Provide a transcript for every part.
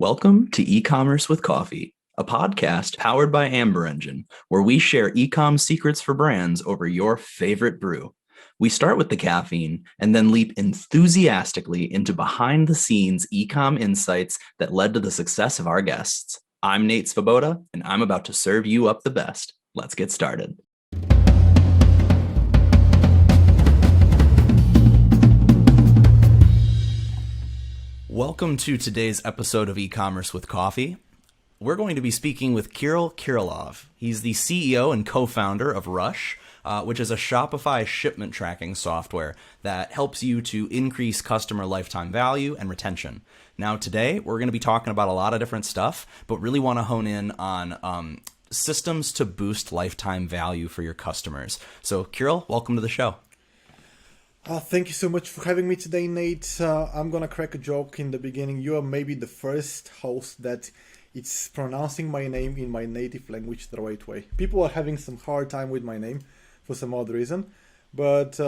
Welcome to E-commerce with Coffee, a podcast powered by Amber Engine, where we share e-com secrets for brands over your favorite brew. We start with the caffeine and then leap enthusiastically into behind-the-scenes e-com insights that led to the success of our guests. I'm Nate Svoboda, and I'm about to serve you up the best. Let's get started. Welcome to today's episode of E-commerce with Coffee. We're going to be speaking with Kirill Kirilov. He's the CEO and co-founder of Rush, which is a Shopify shipment tracking software that helps you to increase customer lifetime value and retention. Now, today, we're going to be talking about a lot of different stuff, but really want to hone in on systems to boost lifetime value for your customers. So, Kirill, welcome to the show. Thank you so much for having me today, Nate. I'm going to crack a joke in the beginning. You are maybe the first host that it's pronouncing my name in my native language the right way. People are having some hard time with my name for some odd reason, but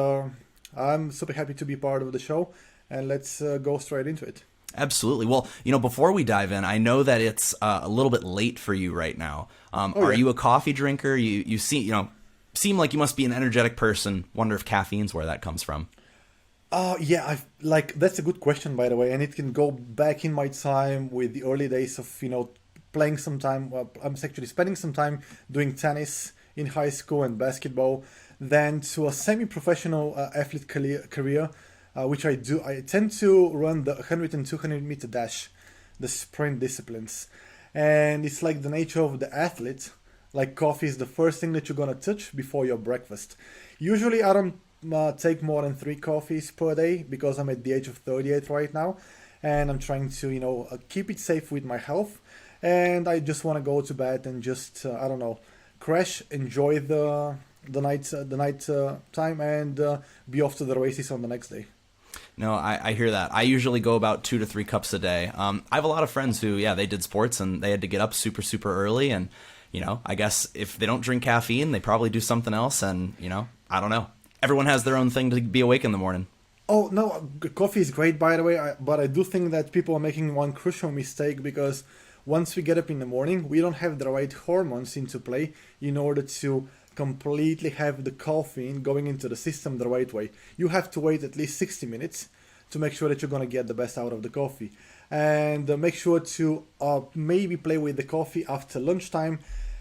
I'm super happy to be part of the show, and let's go straight into it. Absolutely. Well, before we dive in, I know that it's a little bit late for you right now. Are you a coffee drinker? You seem like you must be an energetic person. Wonder if caffeine's where that comes from. Yeah, that's a good question, by the way, and it can go back in my time with the early days of playing some time. I'm actually spending some time doing tennis in high school and basketball, then to a semi-professional athlete career, which I do. I tend to run the 100 and 200 meter dash, the sprint disciplines, and it's like the nature of the athlete. Like coffee is the first thing that you're gonna touch before your breakfast. Usually I don't take more than 3 coffees per day because I'm at the age of 38 right now, and I'm trying to keep it safe with my health. And I just want to go to bed and just crash, enjoy the night time, and be off to the races on the next day. No, I hear that. I usually go about 2 to 3 cups a day. I have a lot of friends who, they did sports and they had to get up super, super early. And, I guess if they don't drink caffeine, they probably do something else. And, I don't know. Everyone has their own thing to be awake in the morning. Oh, no, coffee is great, by the way. But I do think that people are making one crucial mistake because once we get up in the morning, we don't have the right hormones into play in order to completely have the caffeine going into the system the right way. You have to wait at least 60 minutes to make sure that you're going to get the best out of the coffee. And make sure to maybe play with the coffee after lunchtime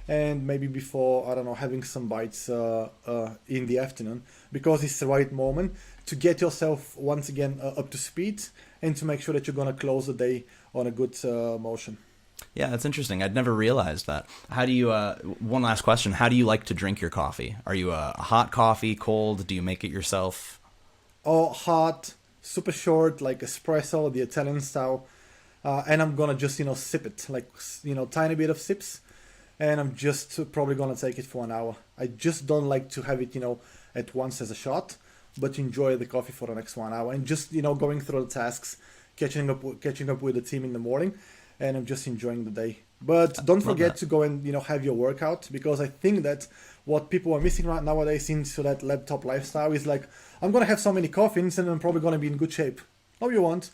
and maybe before, having some bites in the afternoon, because it's the right moment to get yourself once again up to speed and to make sure that you're going to close the day on a good motion. Yeah, that's interesting. I'd never realized that. How do you, one last question, how do you like to drink your coffee? Are you a hot coffee, cold? Do you make it yourself? Oh, hot, super short, like espresso, the Italian style. And I'm going to just, sip it, tiny bit of sips. And I'm just probably going to take it for an hour. I just don't like to have it, at once as a shot, but enjoy the coffee for the next 1 hour. And just, going through the tasks, catching up with the team in the morning. And I'm just enjoying the day. But don't forget to go and have your workout, because I think that what people are missing right nowadays into that laptop lifestyle is like, I'm going to have so many coffees and I'm probably going to be in good shape. No, you won't,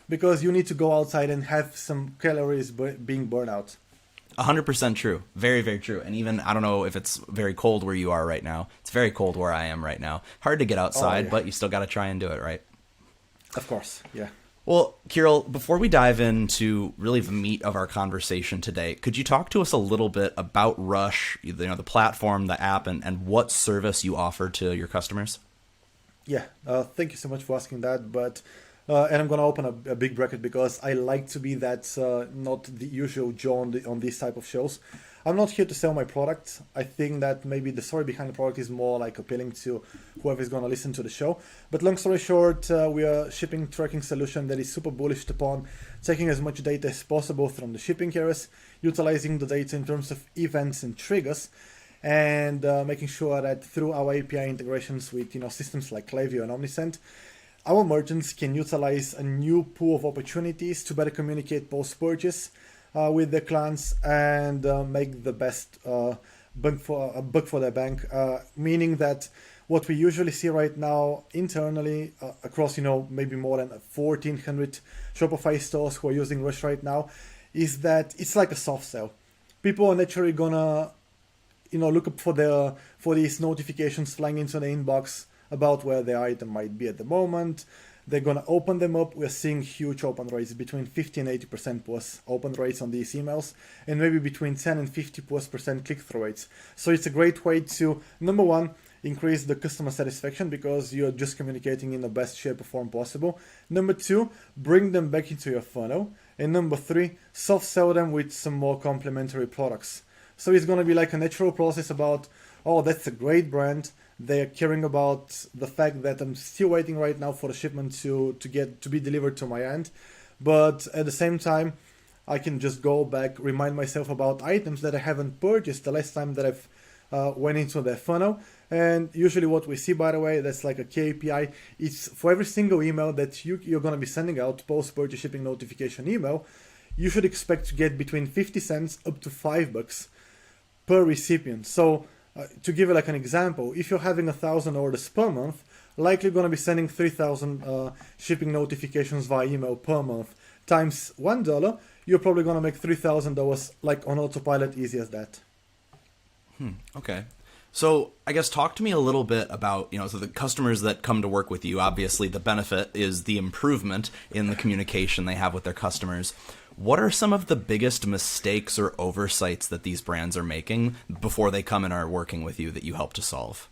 because you need to go outside and have some calories being burned out. 100% true. Very, very true. And even, I don't know if it's very cold where you are right now. It's very cold where I am right now. Hard to get outside, but you still got to try and do it, right? Of course, yeah. Well, Kirill, before we dive into really the meat of our conversation today, could you talk to us a little bit about Rush, the platform, the app, and what service you offer to your customers? Yeah, thank you so much for asking that. But and I'm going to open a big bracket because I like to be that not the usual Joe on these type of shows. I'm not here to sell my product. I think that maybe the story behind the product is more like appealing to whoever is going to listen to the show. But long story short, we are a shipping tracking solution that is super bullish upon taking as much data as possible from the shipping carriers, utilizing the data in terms of events and triggers, and making sure that through our API integrations with systems like Klaviyo and Omnisend, our merchants can utilize a new pool of opportunities to better communicate post-purchase with their clients and make the best buck for their bank. Meaning that what we usually see right now internally across maybe more than 1,400 Shopify stores who are using Rush right now is that it's like a soft sell. People are naturally gonna, look up for these notifications flying into the inbox about where the item might be at the moment. They're gonna open them up. We're seeing huge open rates, between 50 and 80% plus open rates on these emails, and maybe between 10 and 50 plus percent click-through rates. So it's a great way to, number one, increase the customer satisfaction because you're just communicating in the best shape or form possible. Number two, bring them back into your funnel. And number three, soft sell them with some more complementary products. So it's going to be like a natural process about, oh, that's a great brand. They're caring about the fact that I'm still waiting right now for the shipment to be delivered to my end. But at the same time, I can just go back, remind myself about items that I haven't purchased the last time that I've went into their funnel. And usually what we see, by the way, that's like a KPI. It's for every single email that you're going to be sending out, post-purchase shipping notification email, you should expect to get between 50 cents up to $5 per recipient. So to give you like an example, if you're having 1,000 orders per month, likely going to be sending 3,000 shipping notifications via email per month. Times $1, you're probably going to make $3,000 like on autopilot, easy as that. Okay. So I guess talk to me a little bit about, so the customers that come to work with you, obviously the benefit is the improvement in the communication they have with their customers. What are some of the biggest mistakes or oversights that these brands are making before they come and are working with you that you help to solve?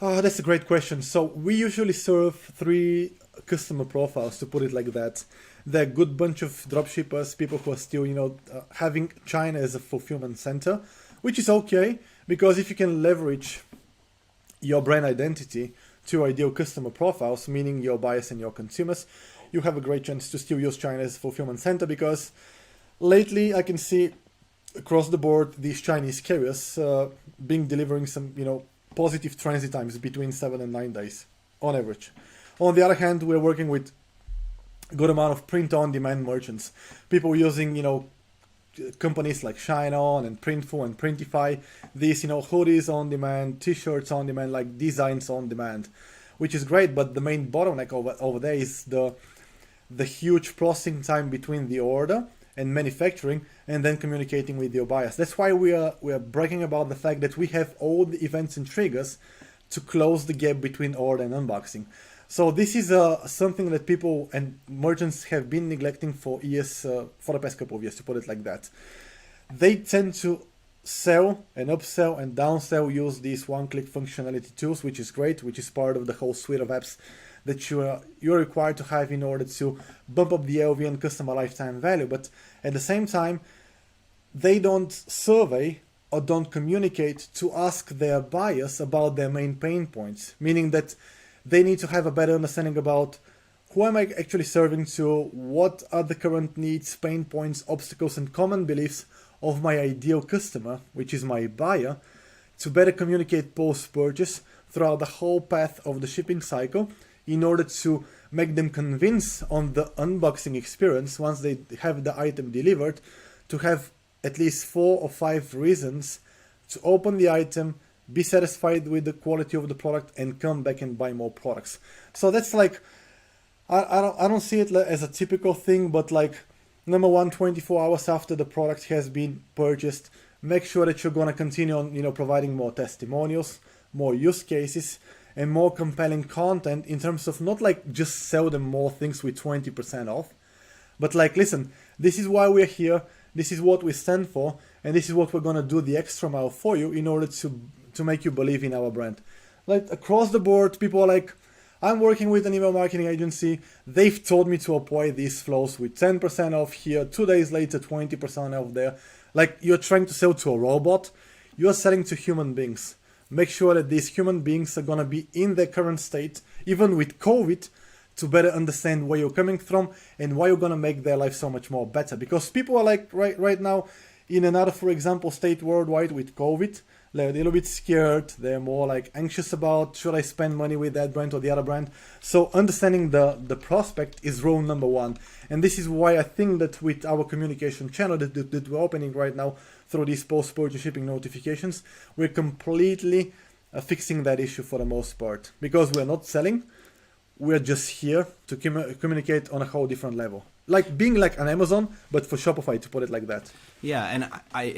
That's a great question. So we usually serve 3 customer profiles, to put it like that. They're a good bunch of dropshippers, people who are still, having China as a fulfillment center, which is okay, because if you can leverage your brand identity to ideal customer profiles, meaning your buyers and your consumers, you have a great chance to still use China as a fulfillment center, because lately I can see across the board these Chinese carriers delivering some, positive transit times between 7 and 9 days on average. On the other hand, we're working with a good amount of print-on-demand merchants, people using, companies like Shine On and Printful and Printify, these, hoodies on demand, t-shirts on demand, like designs on demand, which is great. But the main bottleneck over there is the huge processing time between the order and manufacturing and then communicating with your buyers. That's why we are bragging about the fact that we have all the events and triggers to close the gap between order and unboxing. So this is something that people and merchants have been neglecting for years, for the past couple of years, to put it like that. They tend to sell and upsell and downsell, use these one-click functionality tools, which is great, which is part of the whole suite of apps that you're required to have in order to bump up the LV and customer lifetime value. But at the same time, they don't survey or don't communicate to ask their buyers about their main pain points, meaning that they need to have a better understanding about who am I actually serving to, what are the current needs, pain points, obstacles, and common beliefs of my ideal customer, which is my buyer, to better communicate post-purchase throughout the whole path of the shipping cycle in order to make them convince on the unboxing experience once they have the item delivered, to have at least 4 or 5 reasons to open the item, be satisfied with the quality of the product, and come back and buy more products. So that's like, I don't see it as a typical thing, but like, number one, 24 hours after the product has been purchased, make sure that you're going to continue on, providing more testimonials, more use cases, and more compelling content in terms of not like just sell them more things with 20% off, but like, listen, this is why we're here, this is what we stand for, and this is what we're going to do the extra mile for you in order to make you believe in our brand. Like across the board, people are like, I'm working with an email marketing agency, they've told me to apply these flows with 10% off here, 2 days later 20% off there. Like, you're trying to sell to a robot, you're selling to human beings. Make sure that these human beings are going to be in their current state, even with COVID, to better understand where you're coming from and why you're going to make their life so much more better. Because people are like right now in another, for example, state worldwide with COVID, they're a little bit scared, they're more like anxious about, should I spend money with that brand or the other brand? So understanding the prospect is rule number one. And this is why I think that with our communication channel that we're opening right now through these post-purchase shipping notifications, we're completely fixing that issue for the most part. Because we're not selling, we're just here to communicate on a whole different level. Like being like an Amazon, but for Shopify, to put it like that. Yeah, and I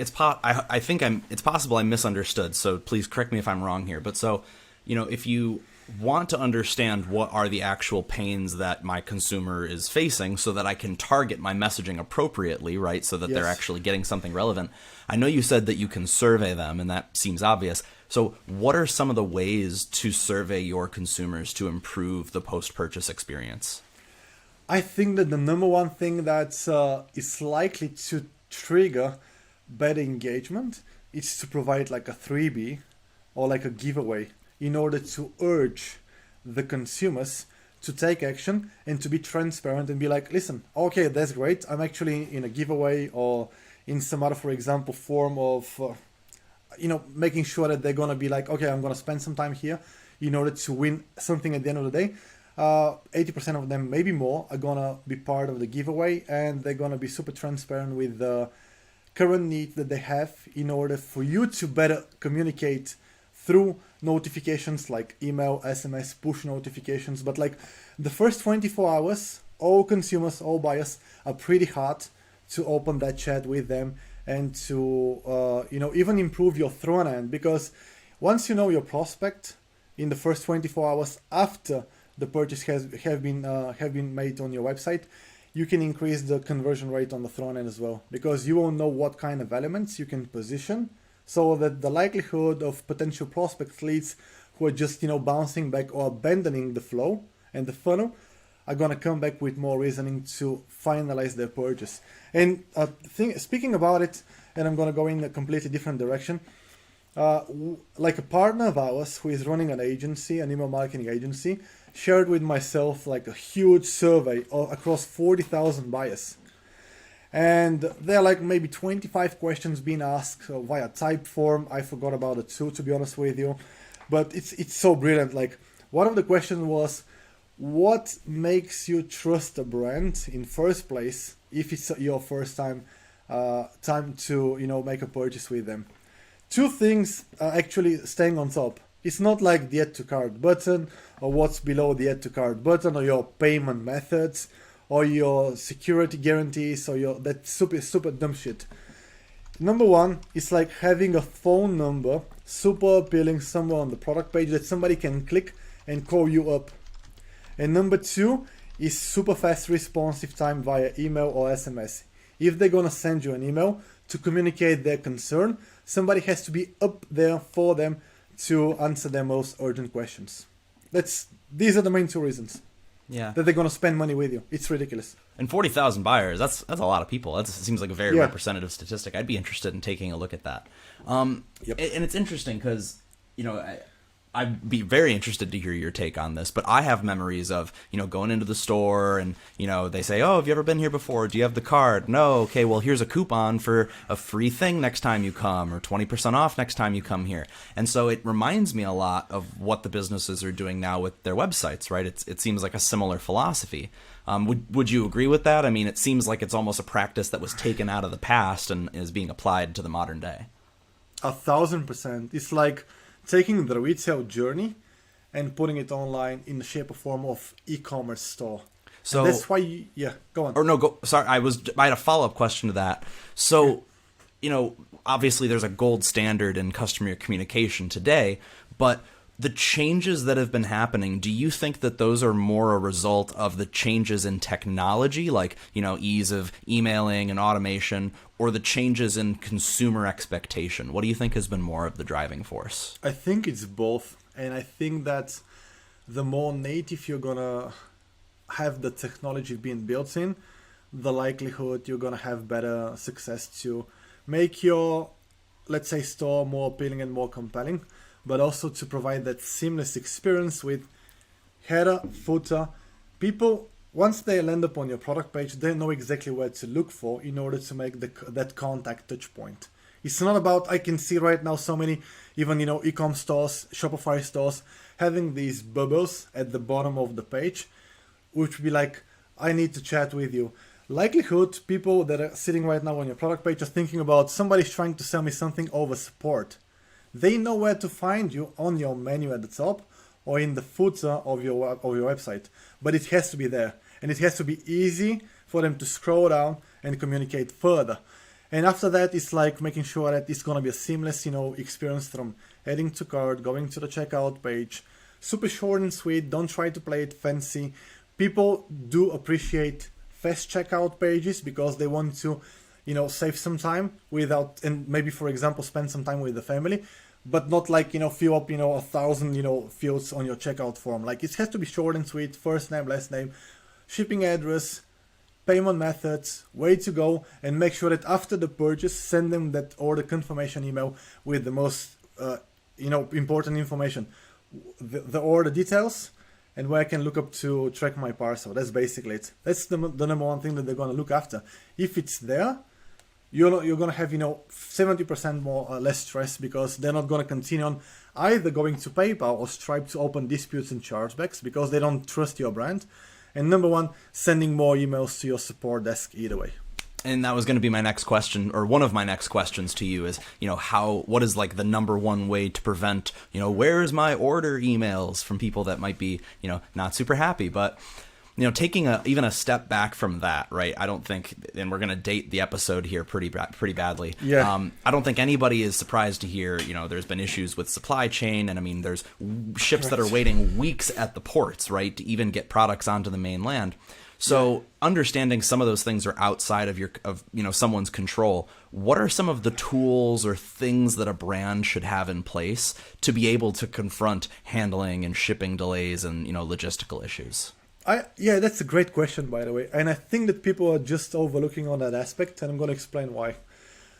think it's possible I misunderstood. So please correct me if I'm wrong here. But so, if you want to understand what are the actual pains that my consumer is facing, so that I can target my messaging appropriately, right? So that they're actually getting something relevant. I know you said that you can survey them, and that seems obvious. So what are some of the ways to survey your consumers to improve the post-purchase experience? I think that the number one thing that is likely to trigger better engagement is to provide like a 3B or like a giveaway in order to urge the consumers to take action and to be transparent and be like, listen, okay, that's great. I'm actually in a giveaway or in some other, for example, form of, making sure that they're going to be like, okay, I'm going to spend some time here in order to win something at the end of the day. 80% of them, maybe more, are going to be part of the giveaway, and they're going to be super transparent with the current need that they have in order for you to better communicate through notifications like email, SMS, push notifications. But like the first 24 hours, all consumers, all buyers are pretty hard to open that chat with them and to, even improve your front end, because once you know your prospect in the first 24 hours after the purchase have been made on your website, you can increase the conversion rate on the front end as well, because you will know what kind of elements you can position, so that the likelihood of potential prospect leads who are just bouncing back or abandoning the flow and the funnel are gonna come back with more reasoning to finalize their purchase. And speaking about it, and I'm gonna go in a completely different direction. Like a partner of ours who is running an agency, an email marketing agency, shared with myself like a huge survey across 40,000 buyers. And there are like maybe 25 questions being asked via type form. I forgot about it too, to be honest with you. But it's so brilliant. Like one of the questions was, what makes you trust a brand in first place if it's your first time to make a purchase with them? Two things are actually staying on top. It's not like the add to cart button or what's below the add to cart button or your payment methods or your security guarantees or that super dumb shit. Number one is like having a phone number super appealing somewhere on the product page that somebody can click and call you up. And number two is super fast responsive time via email or SMS. If they're gonna send you an email to communicate their concern, somebody has to be up there for them to answer their most urgent questions. These are the main two reasons. Yeah. That they're going to spend money with you. It's ridiculous. And 40,000 buyers, that's a lot of people. That seems like a very representative statistic. I'd be interested in taking a look at that. And it's interesting because, I'd be very interested to hear your take on this, but I have memories of, going into the store and, they say, oh, have you ever been here before? Do you have the card? No. Okay, well, here's a coupon for a free thing next time you come, or 20% off next time you come here. And so it reminds me a lot of what the businesses are doing now with their websites, right? It seems like a similar philosophy. Would you agree with that? I mean, it seems like it's almost a practice that was taken out of the past and is being applied to the modern day. 1,000%. It's like taking the retail journey and putting it online in the shape or form of e-commerce store. So and that's why go on. Or no, sorry, I had a follow-up question to that. So, obviously there's a gold standard in customer communication today, but the changes that have been happening, do you think that those are more a result of the changes in technology, like, ease of emailing and automation, or the changes in consumer expectation? What do you think has been more of the driving force? I think it's both. And I think that the more native you're going to have the technology being built in, the likelihood you're going to have better success to make your, let's say, store more appealing and more compelling, but also to provide that seamless experience with header, footer. People, once they land upon your product page, they know exactly where to look for in order to make that contact touch point. It's not about, I can see right now so many, even, e-com stores, Shopify stores, having these bubbles at the bottom of the page, which would be like, I need to chat with you. Likelihood, people that are sitting right now on your product page are thinking about somebody's trying to sell me something over support. They know where to find you on your menu at the top or in the footer of your website, but it has to be there, and it has to be easy for them to scroll down and communicate further. And after that, it's like making sure that it's gonna be a seamless, experience from adding to cart, going to the checkout page. Super short and sweet. Don't try to play it fancy. People do appreciate fast checkout pages because they want to, save some time without, and maybe for example, spend some time with the family, but not like, fill up, 1,000, fields on your checkout form. Like it has to be short and sweet, first name, last name, shipping address, payment methods, way to go, and make sure that after the purchase, send them that order confirmation email with the most, important information, the order details, and where I can look up to track my parcel. That's basically it. That's the number one thing that they're going to look after. If it's there, you're going to have 70% more less stress, because they're not going to continue on either going to PayPal or Stripe to open disputes and chargebacks because they don't trust your brand. And number one, sending more emails to your support desk either way. And that was going to be my next question, or one of my next questions to you is, what is like the number one way to prevent, where's my order emails from people that might be, not super happy. But, taking even a step back from that, right? I don't think, and we're going to date the episode here pretty badly. Yeah. I don't think anybody is surprised to hear, there's been issues with supply chain. And I mean, there's ships that are waiting weeks at the ports, right, to even get products onto the mainland. So understanding some of those things are outside of someone's control. What are some of the tools or things that a brand should have in place to be able to confront handling and shipping delays and logistical issues? That's a great question, by the way, and I think that people are just overlooking on that aspect, and I'm going to explain why.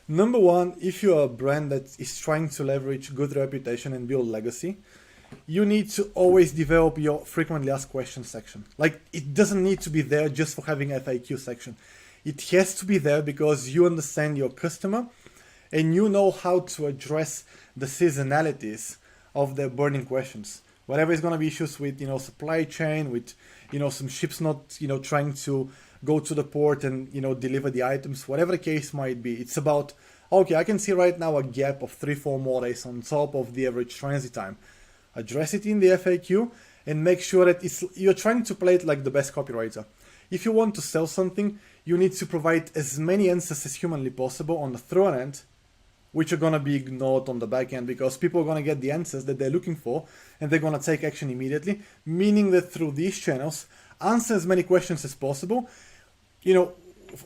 Number one, if you're a brand that is trying to leverage good reputation and build legacy, you need to always develop your frequently asked questions section. Like, it doesn't need to be there just for having FAQ section. It has to be there because you understand your customer and you know how to address the seasonalities of their burning questions. Whatever is going to be issues with, supply chain, with, some ships not, trying to go to the port and, deliver the items, whatever the case might be. It's about, okay, I can see right now a gap of 3-4 more days on top of the average transit time. Address it in the FAQ and make sure that you're trying to play it like the best copywriter. If you want to sell something, you need to provide as many answers as humanly possible on the front end, which are going to be ignored on the back end, because people are going to get the answers that they're looking for and they're going to take action immediately, meaning that through these channels, answer as many questions as possible,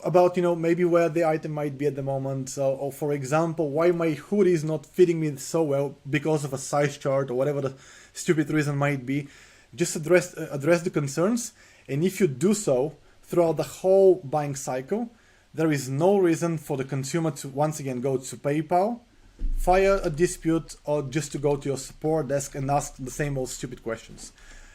about, maybe where the item might be at the moment, or for example, why my hoodie is not fitting me so well because of a size chart or whatever the stupid reason might be. Just address the concerns, and if you do so throughout the whole buying cycle, there is no reason for the consumer to once again go to PayPal, file a dispute, or just to go to your support desk and ask the same old stupid questions.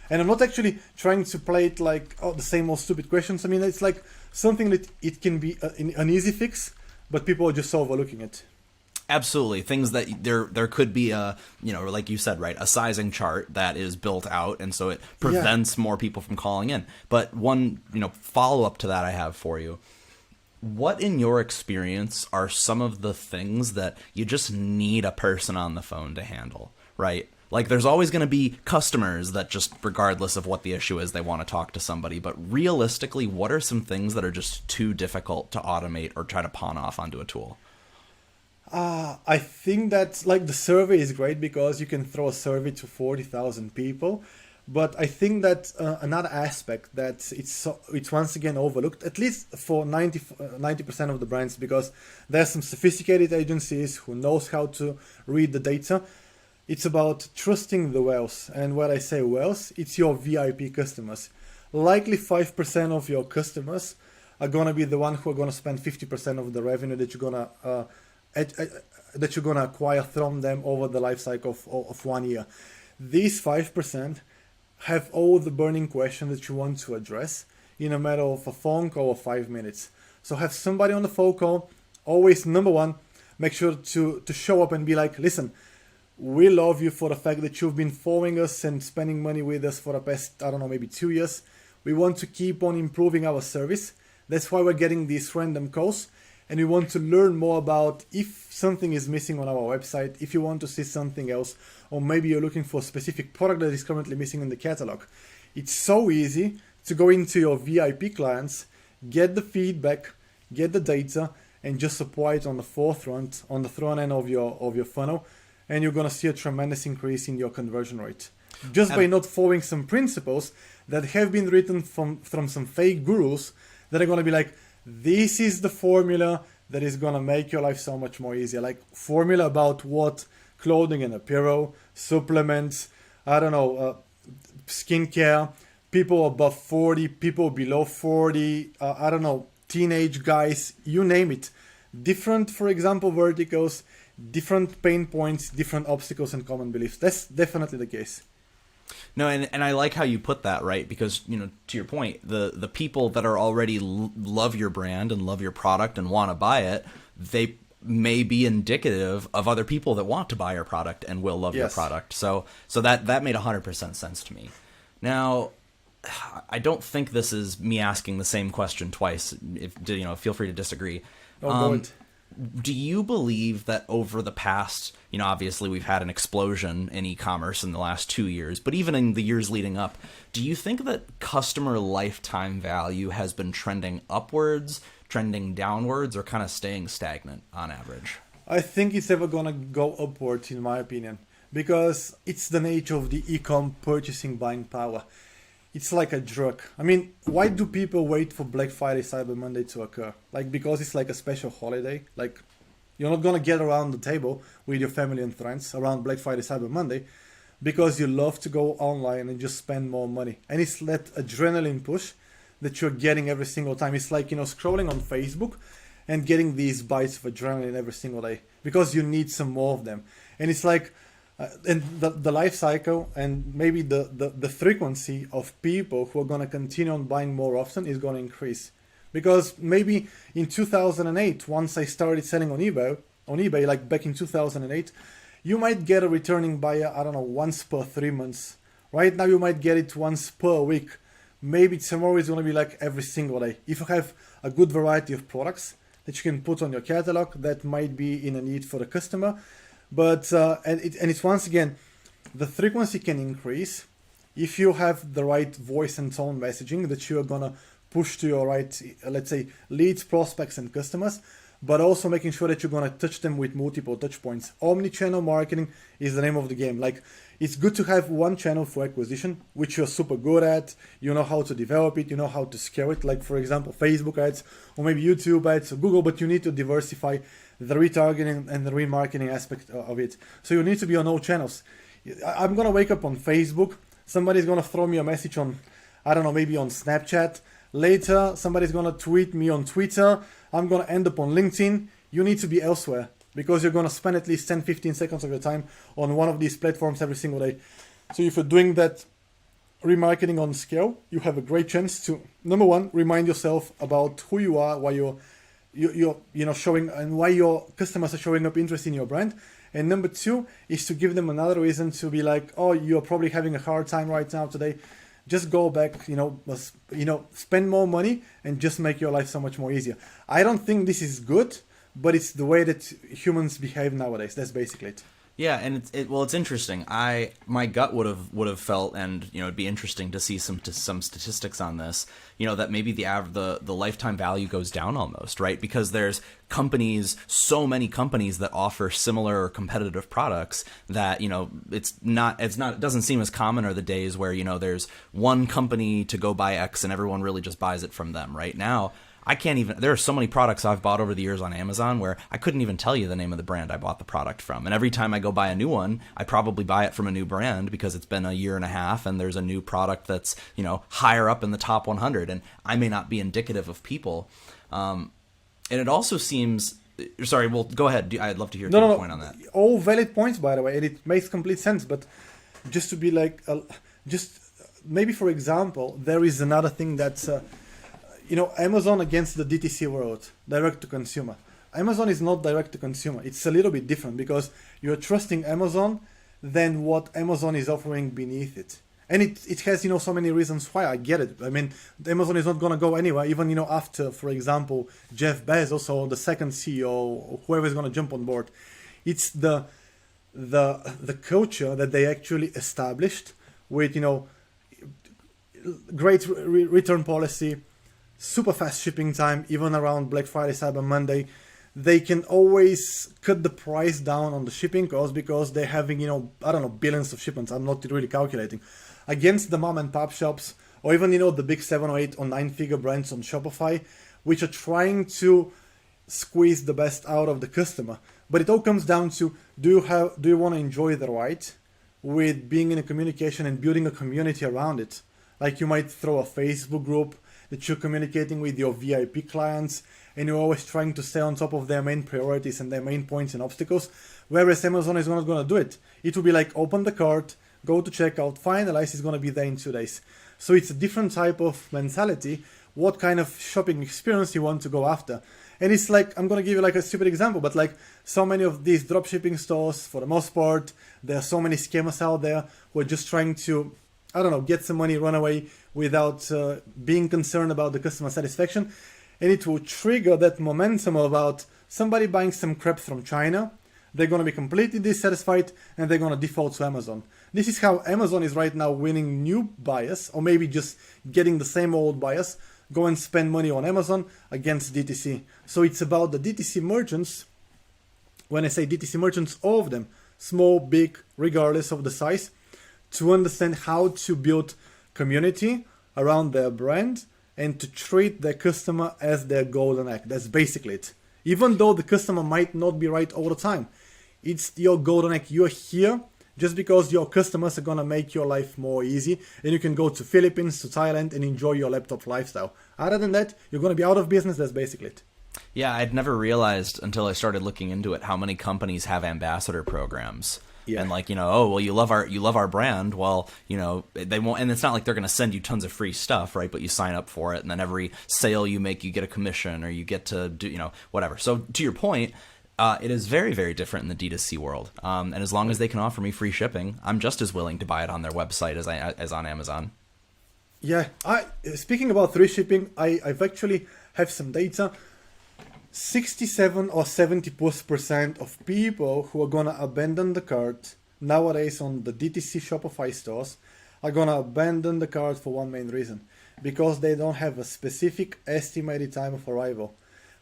And I'm not actually trying to play it like, the same old stupid questions. I mean, it's like something that it can be an easy fix, but people are just overlooking it. Absolutely. Things that there could be like you said, right, a sizing chart that is built out, and so it prevents more people from calling in. But one, follow-up to that I have for you. What, in your experience, are some of the things that you just need a person on the phone to handle, right? Like, there's always going to be customers that just, regardless of what the issue is, they want to talk to somebody. But realistically, what are some things that are just too difficult to automate or try to pawn off onto a tool? I think that, like, the survey is great because you can throw a survey to 40,000 people. But I think that another aspect that it's once again overlooked, at least for 90% of the brands, because there's some sophisticated agencies who knows how to read the data. It's about trusting the whales. And when I say whales, it's your VIP customers. Likely 5% of your customers are going to be the one who are going to spend 50% of the revenue that you're going to acquire from them over the life cycle of 1 year. These 5% have all the burning questions that you want to address in a matter of a phone call of 5 minutes. So have somebody on the phone call. Always, number one, make sure to show up and be like, listen, we love you for the fact that you've been following us and spending money with us for the past, maybe 2 years. We want to keep on improving our service. That's why we're getting these random calls. and we want to learn more about if something is missing on our website, if you want to see something else, or maybe you're looking for a specific product that is currently missing in the catalog. It's so easy to go into your VIP clients, get the feedback, get the data, and just apply it on the forefront, on the front end of your funnel, and you're gonna see a tremendous increase in your conversion rate. Just by not following some principles that have been written from some fake gurus that are gonna be like, this is the formula that is gonna make your life so much more easier. Like formula about what? Clothing and apparel, supplements, I don't know, skincare, people above 40, people below 40, I don't know, teenage guys, you name it. Different, for example, verticals, different pain points, different obstacles and common beliefs. That's definitely the case. No, and I like how you put that, right? Because, you know, to your point, the people that are already love your brand and love your product and want to buy it, they may be indicative of other people that want to buy your product and will love your product. So that made 100% sense to me. Now, I don't think this is me asking the same question twice. If you know, feel free to disagree. Do you believe that over the past, you know, obviously we've had an explosion in e-commerce in the last 2 years, but even in the years leading up, do you think that customer lifetime value has been trending upwards, trending downwards, or kind of staying stagnant on average? I think it's ever gonna go upwards, in my opinion, because it's the nature of the e-com purchasing buying power. It's like a drug. I mean, why do people wait for Black Friday, Cyber Monday to occur? Like, because it's like a special holiday. Like, you're not gonna get around the table with your family and friends around Black Friday, Cyber Monday, because you love to go online and just spend more money. And it's that adrenaline push that you're getting every single time. It's like, you know, scrolling on Facebook and getting these bites of adrenaline every single day because you need some more of them. And it's like, and the life cycle and maybe the frequency of people who are going to continue on buying more often is going to increase. Because maybe in 2008, once I started selling on eBay, like back in 2008, you might get a returning buyer, I don't know, once per 3 months. Right now you might get it once per week. Maybe tomorrow is going to be like every single day. If you have a good variety of products that you can put on your catalog, that might be in a need for the customer. But it's once again, the frequency can increase if you have the right voice and tone messaging that you are gonna push to your right, let's say, leads, prospects, and customers, but also making sure that you're gonna touch them with multiple touch points. Omni-channel marketing is the name of the game. Like, it's good to have one channel for acquisition, which you're super good at. You know how to develop it, you know how to scale it. Like, for example, Facebook ads or maybe YouTube ads or Google, but you need to diversify the retargeting and the remarketing aspect of it. So you need to be on all channels. I'm gonna wake up on Facebook. Somebody's gonna throw me a message on, I don't know, maybe on Snapchat. Later, somebody's gonna tweet me on Twitter. I'm gonna end up on LinkedIn. You need to be elsewhere because you're gonna spend at least 10-15 seconds of your time on one of these platforms every single day. So if you're doing that remarketing on scale, you have a great chance to, number one, remind yourself about who you are, why you're showing, and why your customers are showing up interest in your brand. And number two is to give them another reason to be like, oh, you're probably having a hard time right now today. Just go back, spend more money and just make your life so much more easier. I don't think this is good, but it's the way that humans behave nowadays. That's basically it. Yeah, and it's interesting. My gut would have felt, and it'd be interesting to see some statistics on this. That maybe the lifetime value goes down almost, right? Because there's so many companies that offer similar or competitive products that it doesn't seem as common are the days where there's one company to go buy X and everyone really just buys it from them. Right now, there are so many products I've bought over the years on Amazon where I couldn't even tell you the name of the brand I bought the product from. And every time I go buy a new one, I probably buy it from a new brand because it's been a year and a half and there's a new product that's, higher up in the top 100. And I may not be indicative of people. And it also seems, sorry, well, go ahead. I'd love to hear your point on that. All valid points, by the way, and it makes complete sense. But just to be like, maybe for example, there is another thing that's, Amazon against the DTC world, direct to consumer. Amazon is not direct to consumer. It's a little bit different because you're trusting Amazon than what Amazon is offering beneath it. And it has, so many reasons why. I get it. I mean, Amazon is not going to go anywhere, even, after, for example, Jeff Bezos or the second CEO, or whoever is going to jump on board. It's the culture that they actually established with, great return policy, super fast shipping time, even around Black Friday, Cyber Monday. They can always cut the price down on the shipping cost because they're having, billions of shipments. I'm not really calculating. Against the mom and pop shops, or even, the big 7 or 8 or 9-figure brands on Shopify, which are trying to squeeze the best out of the customer. But it all comes down to, do you want to enjoy the ride with being in a communication and building a community around it? Like you might throw a Facebook group that you're communicating with your VIP clients, and you're always trying to stay on top of their main priorities and their main points and obstacles, whereas Amazon is not going to do it. It will be like, open the cart, go to checkout, finalize, it's going to be there in 2 days. So it's a different type of mentality, what kind of shopping experience you want to go after. And it's like, I'm going to give you like a stupid example, but like so many of these dropshipping stores, for the most part, there are so many scammers out there who are just trying to, get some money, run away without being concerned about the customer satisfaction. And it will trigger that momentum about somebody buying some crap from China. They're going to be completely dissatisfied and they're going to default to Amazon. This is how Amazon is right now winning new buyers, or maybe just getting the same old buyers, go and spend money on Amazon against DTC. So it's about the DTC merchants. When I say DTC merchants, all of them, small, big, regardless of the size, to understand how to build community around their brand and to treat their customer as their golden egg. That's basically it. Even though the customer might not be right all the time, it's your golden egg. You're here just because your customers are gonna make your life more easy, and you can go to Philippines, to Thailand, and enjoy your laptop lifestyle. Other than that, you're gonna be out of business. That's basically it. Yeah, I'd never realized until I started looking into it how many companies have ambassador programs. Yeah. And like, oh, well, you love our brand. Well, they won't, and it's not like they're going to send you tons of free stuff, right? But you sign up for it, and then every sale you make, you get a commission, or you get to do, whatever. So to your point, it is very, very different in the D2C world. And as long as they can offer me free shipping, I'm just as willing to buy it on their website as on Amazon. Yeah, speaking about free shipping, I've actually have some data. 67 or 70% of people who are gonna abandon the cart nowadays on the DTC Shopify stores are gonna abandon the cart for one main reason, because they don't have a specific estimated time of arrival.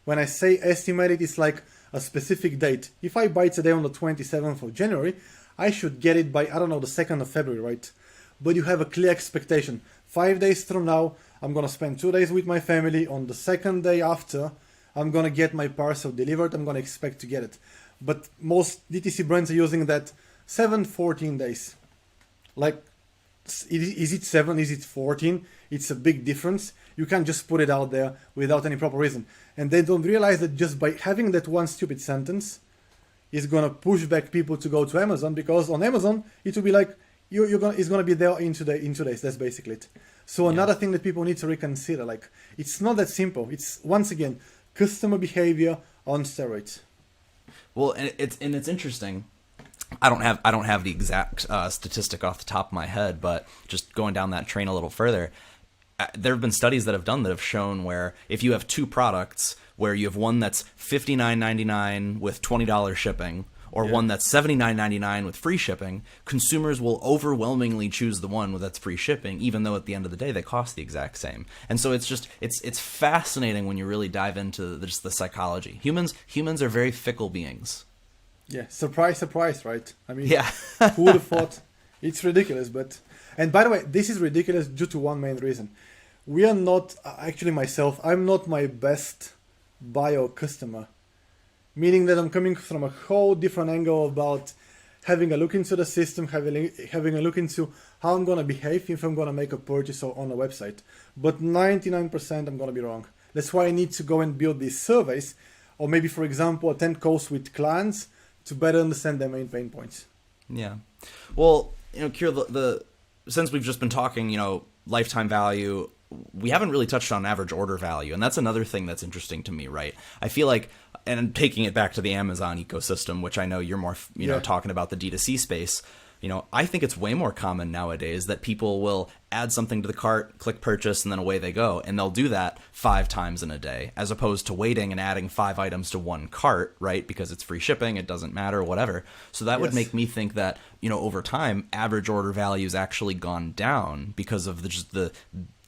When I say estimated, it's like a specific date. If I buy today on the 27th of January, I should get it by, the 2nd of February, right? But you have a clear expectation. 5 days from now, I'm gonna spend 2 days with my family. On the second day after, I'm going to get my parcel delivered. I'm going to expect to get it. But most DTC brands are using that 7-14 days. Like, is it 7? Is it 14? It's a big difference. You can't just put it out there without any proper reason. And they don't realize that just by having that one stupid sentence is going to push back people to go to Amazon, because on Amazon, it will be like, it's going to be there in 2 days. That's basically it. So another thing that people need to reconsider, like, it's not that simple. It's, once again, customer behavior on steroids. Well, and it's interesting. I don't have the exact statistic off the top of my head, but just going down that train a little further, there have been studies that have shown where if you have two products, where you have one that's $59.99 with $20 shipping, or one that's $79.99 with free shipping, consumers will overwhelmingly choose the one that's free shipping, even though at the end of the day they cost the exact same. And so it's fascinating when you really dive into just the psychology. Humans are very fickle beings. Yeah, surprise, right? I mean, yeah. Who would have thought? It's ridiculous, and by the way, this is ridiculous due to one main reason. We are not, actually myself, I'm not my best buyer or customer. Meaning that I'm coming from a whole different angle about having a look into the system, having a look into how I'm going to behave if I'm going to make a purchase on a website. But 99% I'm going to be wrong. That's why I need to go and build these surveys, or maybe, for example, attend calls with clients to better understand their main pain points. Yeah. Well, Kirill, since we've just been talking, lifetime value, we haven't really touched on average order value. And that's another thing that's interesting to me, right? I feel like, and taking it back to the Amazon ecosystem, which I know you're more, talking about the D2C space, I think it's way more common nowadays that people will add something to the cart, click purchase, and then away they go. And they'll do that 5 times in a day, as opposed to waiting and adding 5 items to one cart, right? Because it's free shipping, it doesn't matter, whatever. So that would make me think that, over time, average order value has actually gone down because of just the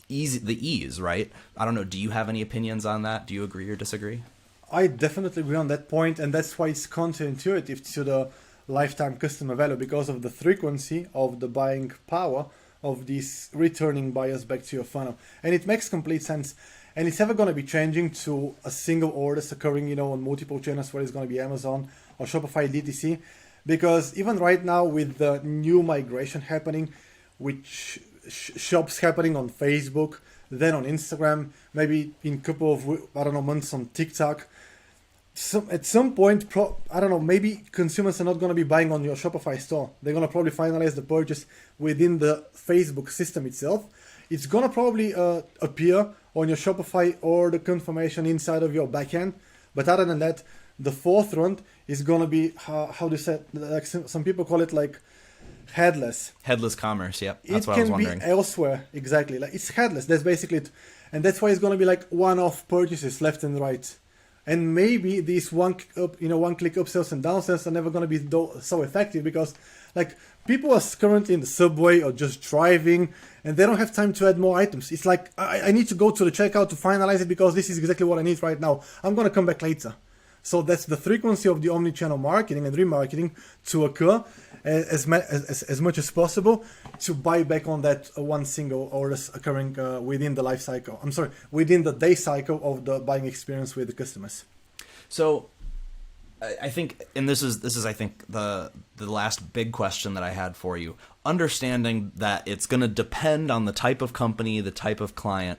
ease, right? I don't know. Do you have any opinions on that? Do you agree or disagree? I definitely agree on that point, and that's why it's counterintuitive to the lifetime customer value, because of the frequency of the buying power of these returning buyers back to your funnel. And it makes complete sense. And it's ever going to be changing to a single order occurring, on multiple channels, where it's going to be Amazon or Shopify DTC. Because even right now, with the new migration happening, which shops happening on Facebook, then on Instagram, maybe in a couple of, months on TikTok, at some point, maybe consumers are not going to be buying on your Shopify store. They're going to probably finalize the purchase within the Facebook system itself. It's going to probably appear on your Shopify or the confirmation inside of your backend. But other than that, the forefront is going to be, how do you say it? Like some people call it like headless. Headless commerce, yep. That's what I was wondering. It can be elsewhere, exactly. Like it's headless. That's basically it. And that's why it's going to be like one-off purchases left and right. And maybe these one-click upsells and downsells are never going to be so effective, because like people are currently in the subway or just driving and they don't have time to add more items. It's like, I need to go to the checkout to finalize it because this is exactly what I need right now. I'm going to come back later. So that's the frequency of the omni-channel marketing and remarketing to occur as much as possible, to buy back on that one single order occurring within the life cycle. Within the day cycle of the buying experience with the customers. So I think, and this is I think the last big question that I had for you, understanding that it's going to depend on the type of company, the type of client.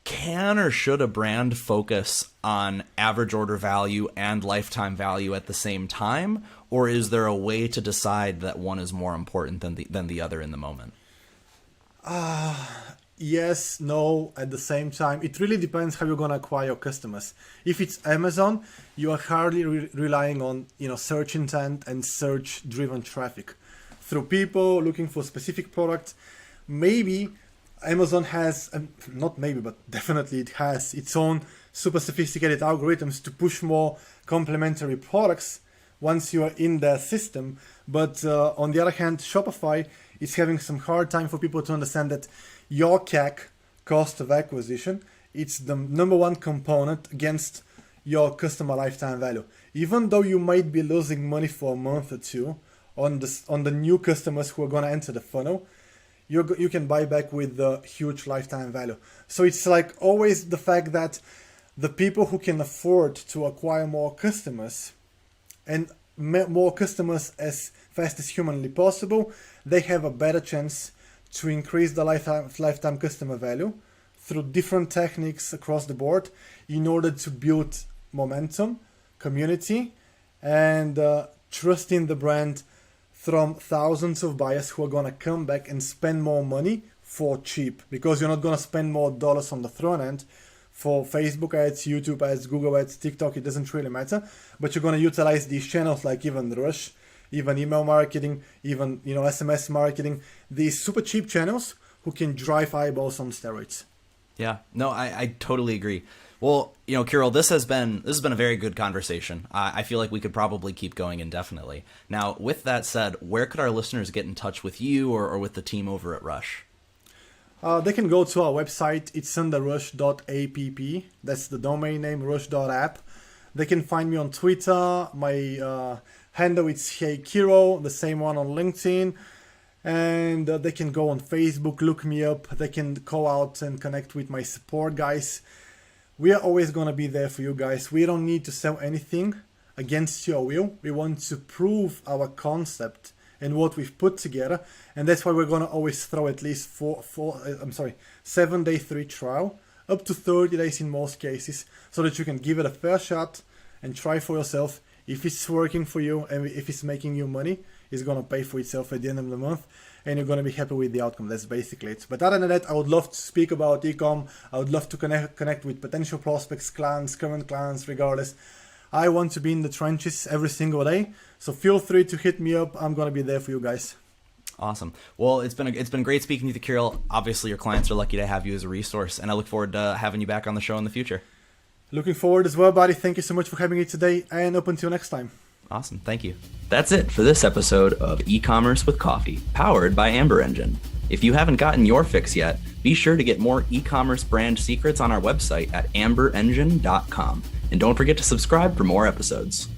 Can or should a brand focus on average order value and lifetime value at the same time? Or is there a way to decide that one is more important than the other in the moment? Yes, no, at the same time. It really depends how you're going to acquire your customers. If it's Amazon, you are hardly relying on search intent and search-driven traffic. Through people looking for specific products, maybe Amazon has, not maybe, but definitely it has its own super sophisticated algorithms to push more complementary products once you are in their system. But on the other hand, Shopify is having some hard time for people to understand that your CAC, cost of acquisition, it's the number one component against your customer lifetime value. Even though you might be losing money for a month or two on the new customers who are going to enter the funnel, you can buy back with the huge lifetime value. So it's like always the fact that the people who can afford to acquire more customers and more customers as fast as humanly possible, they have a better chance to increase the lifetime customer value through different techniques across the board in order to build momentum, community, and trust in the brand from thousands of buyers who are going to come back and spend more money for cheap, because you're not going to spend more dollars on the front end for Facebook ads, YouTube ads, Google ads, TikTok. It doesn't really matter, but you're going to utilize these channels like even Rush, even email marketing, even SMS marketing, these super cheap channels who can drive eyeballs on steroids. Yeah, no, I totally agree. Well, Kirill, this has been a very good conversation. I feel like we could probably keep going indefinitely. Now, with that said, where could our listeners get in touch with you or with the team over at Rush? They can go to our website. It's under rush.app. That's the domain name, rush.app. They can find me on Twitter. My handle is HeyKiro, the same one on LinkedIn. And they can go on Facebook, look me up. They can call out and connect with my support guys. We are always going to be there for you guys. We don't need to sell anything against your will. We want to prove our concept and what we've put together. And that's why we're going to always throw at least 7-day free trial, up to 30 days in most cases, so that you can give it a fair shot and try for yourself. If it's working for you and if it's making you money, it's going to pay for itself at the end of the month, and you're going to be happy with the outcome. That's basically it. But other than that, I would love to speak about e-com. I would love to connect with potential prospects, clients, current clients, regardless. I want to be in the trenches every single day. So feel free to hit me up. I'm going to be there for you guys. Awesome. Well, it's been great speaking to you, Kirill. Obviously, your clients are lucky to have you as a resource, and I look forward to having you back on the show in the future. Looking forward as well, buddy. Thank you so much for having me today, and up until next time. Awesome. Thank you. That's it for this episode of E-Commerce with Coffee, powered by Amber Engine. If you haven't gotten your fix yet, be sure to get more e-commerce brand secrets on our website at amberengine.com. And don't forget to subscribe for more episodes.